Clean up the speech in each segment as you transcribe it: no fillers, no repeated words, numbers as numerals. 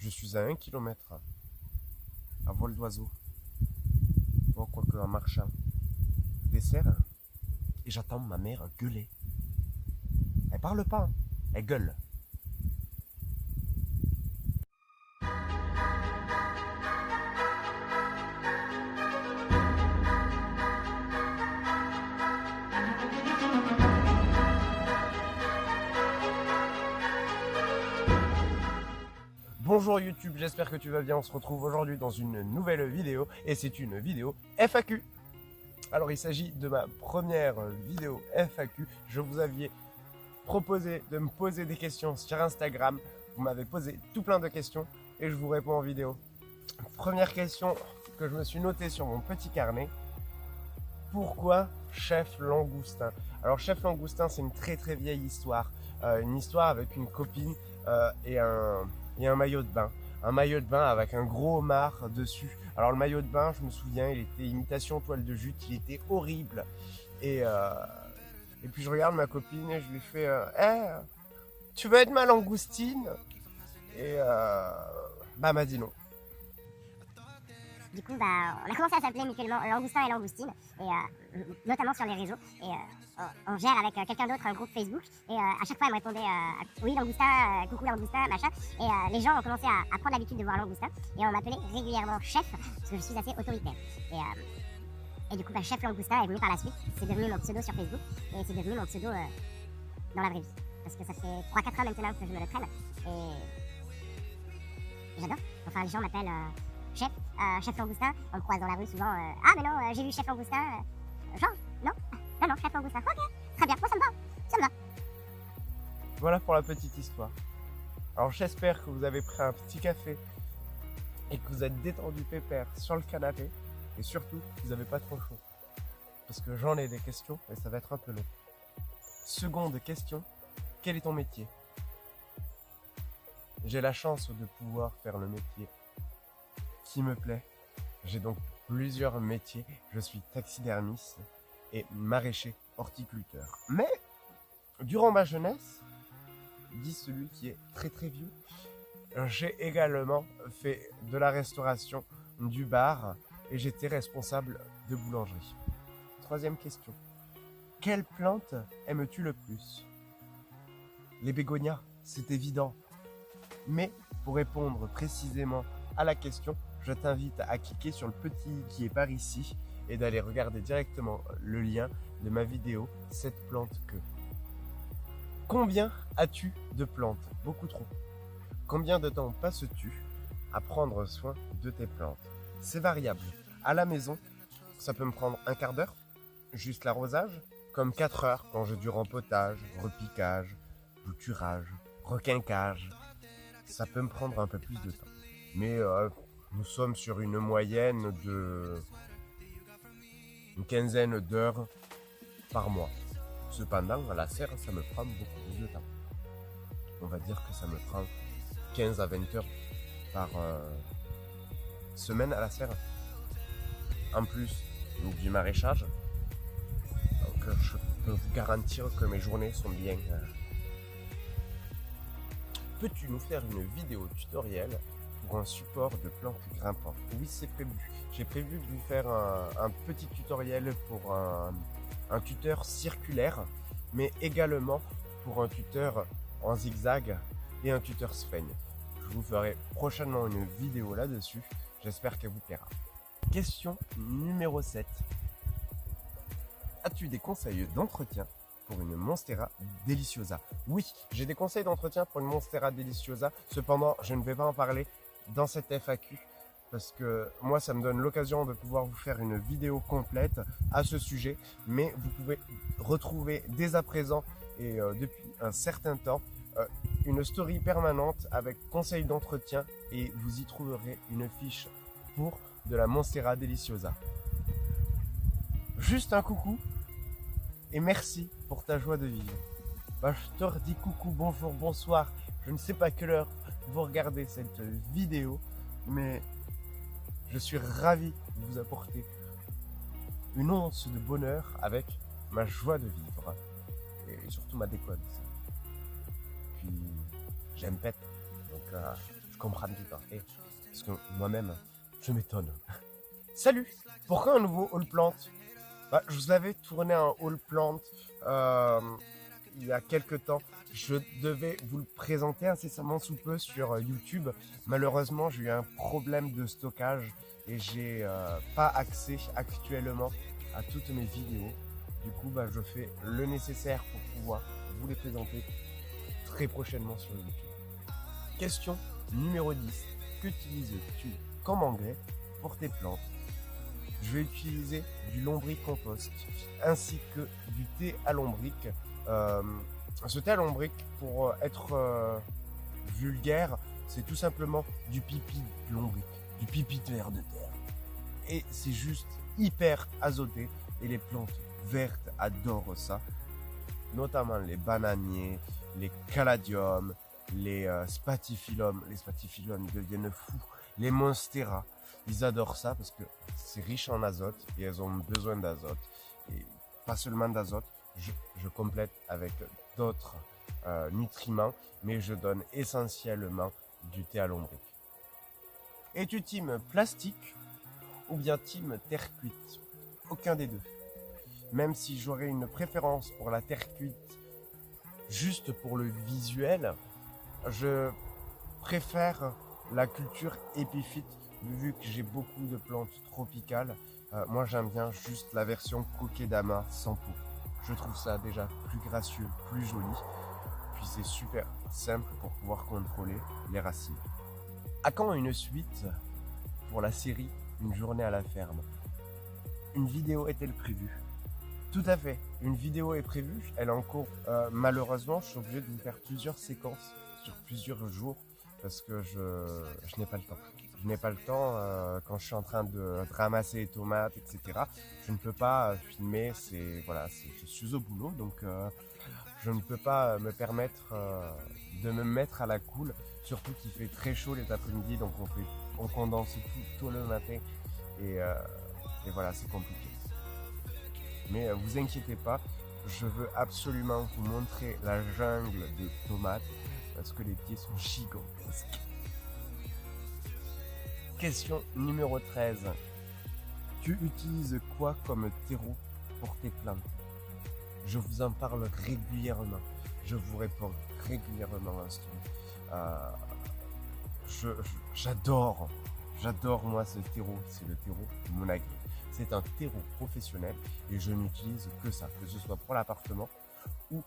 Je suis à 1 kilomètre à vol d'oiseau. Bon, quoique en marchant. Dessert. Et j'attends ma mère gueuler. Elle parle pas, hein. Elle gueule. Bonjour YouTube, j'espère que tu vas bien. On se retrouve aujourd'hui dans une nouvelle vidéo et c'est une vidéo FAQ. Alors il s'agit de ma première vidéo FAQ. Je vous aviez proposé de me poser des questions sur Instagram. Vous m'avez posé tout plein de questions et je vous réponds en vidéo. Première question que je me suis notée sur mon petit carnet. Pourquoi Chef Langoustin? Alors Chef Langoustin, c'est une très très vieille histoire. Une histoire avec une copine et un maillot de bain. Un maillot de bain avec un gros homard dessus. Alors le maillot de bain, je me souviens, il était imitation toile de jute, il était horrible. Et puis je regarde ma copine et je lui fais hey, tu veux être ma langoustine? Et elle m'a dit non. Du coup, on a commencé à s'appeler mutuellement Langoustin et Langoustine, et notamment sur les réseaux. Et on gère avec quelqu'un d'autre un groupe Facebook. Et à chaque fois, elle me répondait oui, Langoustin, coucou Langoustin, machin. Et les gens ont commencé à prendre l'habitude de voir Langoustin. Et on m'appelait régulièrement Chef, parce que je suis assez autoritaire. Et du coup, Chef Langoustin est venu par la suite. C'est devenu mon pseudo sur Facebook. Et c'est devenu mon pseudo dans la vraie vie. Parce que ça fait 3-4 ans maintenant que je me le traîne. Et j'adore. Enfin, les gens m'appellent Chef Langoustin. On me croise dans la rue souvent. Ah, mais non, j'ai vu Chef Langoustin. Genre, non, Chef Langoustin. Ok, très bien, moi ça me va. Ça me va. Voilà pour la petite histoire. Alors j'espère que vous avez pris un petit café et que vous êtes détendu pépère sur le canapé. Et surtout, vous n'avez pas trop chaud. Parce que j'en ai des questions et ça va être un peu long. Seconde question, quel est ton métier? J'ai la chance de pouvoir faire le métier qui me plaît. J'ai donc plusieurs métiers. Je suis taxidermiste et maraîcher horticulteur. Mais, durant ma jeunesse, dit celui qui est très très vieux, j'ai également fait de la restauration, du bar et j'étais responsable de boulangerie. Troisième question. Quelle plante aimes-tu le plus? Les bégonias, c'est évident. Mais pour répondre précisément à la question, je t'invite à cliquer sur le petit qui est par ici et d'aller regarder directement le lien de ma vidéo « Cette plante que ». Combien as-tu de plantes? Beaucoup trop. Combien de temps passes-tu à prendre soin de tes plantes? C'est variable. À la maison, ça peut me prendre un quart d'heure, juste l'arrosage, comme 4 heures quand j'ai du rempotage, repiquage, bouturage, requinquage. Ça peut me prendre un peu plus de temps. Mais nous sommes sur une moyenne de une quinzaine d'heures par mois. Cependant, à la serre, ça me prend beaucoup plus de temps. On va dire que ça me prend 15 à 20 heures par semaine à la serre. En plus du maraîchage, donc je peux vous garantir que mes journées sont bien. Peux-tu nous faire une vidéo tutoriel pour un support de plantes grimpantes? Oui, c'est prévu. J'ai prévu de vous faire un petit tutoriel pour un tuteur circulaire, mais également pour un tuteur en zigzag et un tuteur sphène. Je vous ferai prochainement une vidéo là-dessus. J'espère qu'elle vous plaira. Question numéro 7. As-tu des conseils d'entretien pour une Monstera Deliciosa? Oui, j'ai des conseils d'entretien pour une Monstera Deliciosa. Cependant, je ne vais pas en parler dans cette FAQ parce que moi, ça me donne l'occasion de pouvoir vous faire une vidéo complète à ce sujet. Mais vous pouvez retrouver dès à présent et depuis un certain temps une story permanente avec conseils d'entretien et vous y trouverez une fiche pour de la Monstera Deliciosa. Juste un coucou et merci pour ta joie de vivre. Je te redis coucou, bonjour, bonsoir. Je ne sais pas quelle heure vous regardez cette vidéo, mais je suis ravi de vous apporter une once de bonheur avec ma joie de vivre et surtout ma déconne. Puis j'aime pète, donc je comprends tout. Hein. Et, parce que moi-même, je m'étonne. Salut! Pourquoi un nouveau haul plant? Je vous avais tourné un haul plant il y a quelques temps. Je devais vous le présenter incessamment sous peu sur YouTube. Malheureusement, j'ai eu un problème de stockage et j'ai pas accès actuellement à toutes mes vidéos. Du coup, je fais le nécessaire pour pouvoir vous les présenter très prochainement sur YouTube. Question numéro 10. Qu'utilises-tu comme engrais pour tes plantes? Je vais utiliser du lombricompost ainsi que du thé à lombric. Ce thé à lombric, pour être vulgaire, c'est tout simplement du pipi de lombric, du pipi de ver de terre. Et c'est juste hyper azoté et les plantes vertes adorent ça, notamment les bananiers, les caladiums, les spathiphyllum. Les spathiphyllum deviennent fous, les monstera. Ils adorent ça parce que c'est riche en azote et elles ont besoin d'azote. Et pas seulement d'azote, je complète avec d'autres nutriments, mais je donne essentiellement du thé à lombric. Es-tu team plastique ou bien team terre cuite? Aucun des deux. Même si j'aurais une préférence pour la terre cuite, juste pour le visuel, je préfère la culture épiphyte. Vu que j'ai beaucoup de plantes tropicales, moi j'aime bien juste la version kokedama sans peau. Je trouve ça déjà plus gracieux, plus joli, puis c'est super simple pour pouvoir contrôler les racines. À quand une suite pour la série Une journée à la ferme? Une vidéo est-elle prévue? Tout à fait, une vidéo est prévue, elle est en cours. Malheureusement, je suis obligé de vous faire plusieurs séquences sur plusieurs jours parce que je n'ai pas le temps. Je n'ai pas le temps quand je suis en train de ramasser les tomates, etc. Je ne peux pas filmer, je suis au boulot, donc je ne peux pas me permettre de me mettre à la cool, surtout qu'il fait très chaud les après-midi, donc on condense tout tôt le matin et voilà, c'est compliqué. Mais vous inquiétez pas, je veux absolument vous montrer la jungle de tomates parce que les pieds sont gigantesques. Question numéro 13. Tu utilises quoi comme terreau pour tes plantes? Je vous en parle régulièrement. Je vous réponds régulièrement à ce truc. J'adore moi ce terreau. C'est le terreau Monagri. C'est un terreau professionnel et je n'utilise que ça, que ce soit pour l'appartement ou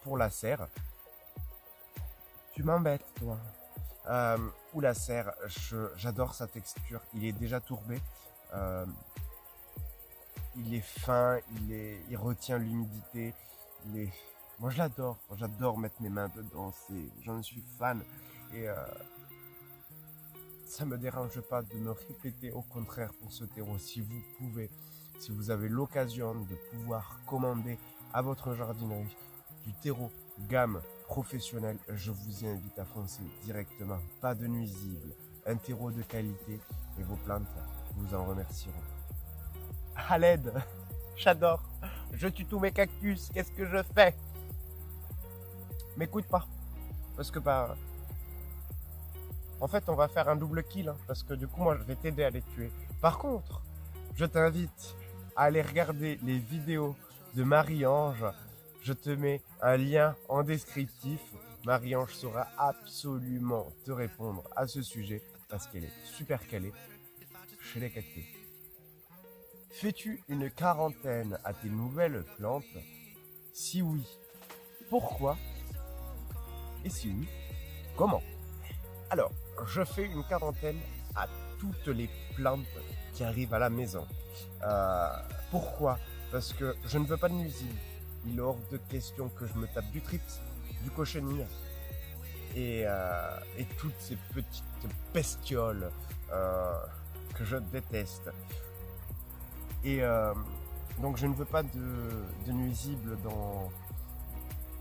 pour la serre. Tu m'embêtes, toi. Ou la serre, j'adore sa texture. Il est déjà tourbé. Il est fin, il retient l'humidité. Moi, je l'adore. J'adore mettre mes mains dedans. J'en suis fan. Et ça me dérange pas de me répéter. Au contraire, pour ce terreau, si vous avez l'occasion de pouvoir commander à votre jardinerie du terreau gamme professionnel, je vous invite à foncer directement. Pas de nuisibles, un terreau de qualité et vos plantes vous en remercieront. À l'aide, j'adore. Je tue tous mes cactus, qu'est-ce que je fais? M'écoute pas. Parce que en fait, on va faire un double kill. Parce que du coup, moi, je vais t'aider à les tuer. Par contre, je t'invite à aller regarder les vidéos de Marie-Ange. Je te mets un lien en descriptif. Marie-Ange saura absolument te répondre à ce sujet parce qu'elle est super calée chez les cactus. Fais-tu une quarantaine à tes nouvelles plantes? Si oui, pourquoi? Et si oui, comment? Alors, je fais une quarantaine à toutes les plantes qui arrivent à la maison. Pourquoi? Parce que je ne veux pas de nuisibles. Il est hors de question que je me tape du trips, du cochenille et toutes ces petites bestioles que je déteste. Et donc je ne veux pas de nuisibles dans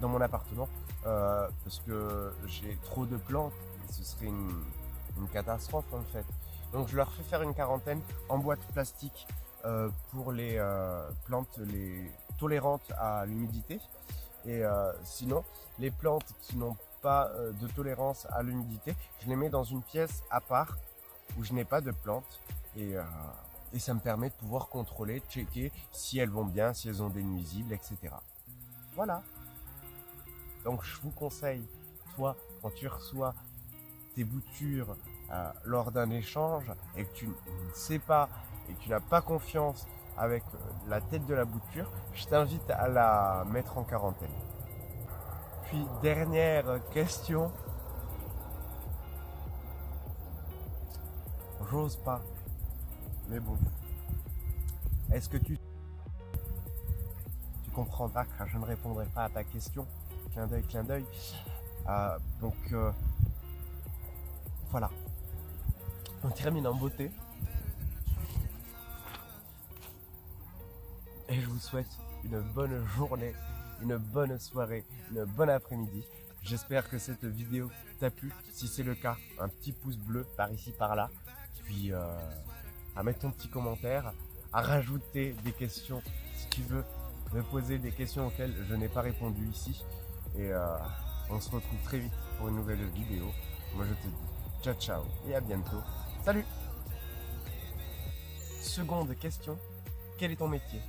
mon appartement parce que j'ai trop de plantes et ce serait une catastrophe en fait. Donc je leur fais faire une quarantaine en boîte plastique pour les plantes les tolérantes à l'humidité. Et sinon, les plantes qui n'ont pas de tolérance à l'humidité, je les mets dans une pièce à part où je n'ai pas de plantes et ça me permet de pouvoir contrôler, checker si elles vont bien, si elles ont des nuisibles, etc. Voilà. Donc je vous conseille, toi, quand tu reçois tes boutures lors d'un échange et que tu ne sais pas et que tu n'as pas confiance avec la tête de la bouture, je t'invite à la mettre en quarantaine. Puis dernière question. J'ose pas. Mais bon. Est-ce que tu comprendras que je ne répondrai pas à ta question? Clin d'œil, clin d'œil. Donc voilà. On termine en beauté. Et je vous souhaite une bonne journée, une bonne soirée, une bonne après-midi. J'espère que cette vidéo t'a plu. Si c'est le cas, un petit pouce bleu par ici, par là. Puis à mettre ton petit commentaire, à rajouter des questions si tu veux me poser des questions auxquelles je n'ai pas répondu ici. Et on se retrouve très vite pour une nouvelle vidéo. Moi je te dis ciao ciao et à bientôt. Salut! Seconde question, quel est ton métier?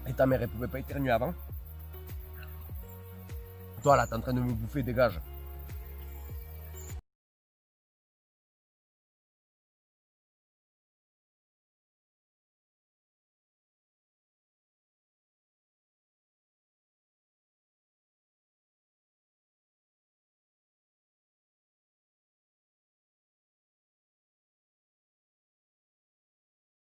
Et ta mère, elle pouvait pas éternuer avant? Toi là, t'es en train de me bouffer, dégage.